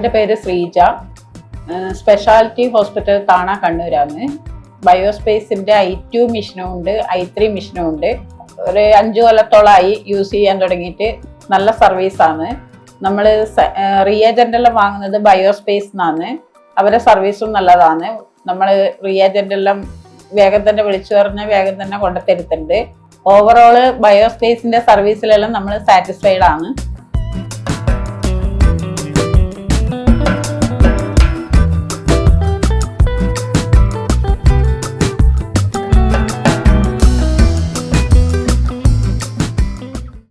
എൻ്റെ പേര് Sreeja. Speciality hospital താണ കണ്ണൂരാണ്. ബയോസ്പേസിൻ്റെ I2 മിഷനും ഉണ്ട്, I3 മിഷനും ഉണ്ട്. ഒരു 5 കൊല്ലത്തോളമായി യൂസ് ചെയ്യാൻ തുടങ്ങിയിട്ട് നല്ല സർവീസാണ്. നമ്മൾ റിയേജൻ്റെല്ലാം വാങ്ങുന്നത് ബയോസ്പേസ് നിന്നാണ്. അവരുടെ സർവീസും നല്ലതാണ്. നമ്മൾ റിയേജൻ്റെല്ലാം വേഗം തന്നെ വിളിച്ചു പറഞ്ഞാൽ വേഗം തന്നെ കൊണ്ടുതരുത്തുണ്ട്. ഓവറോള് ബയോസ്പേസിൻ്റെ സർവീസിലെല്ലാം നമ്മൾ സാറ്റിസ്ഫൈഡ് ആണ്.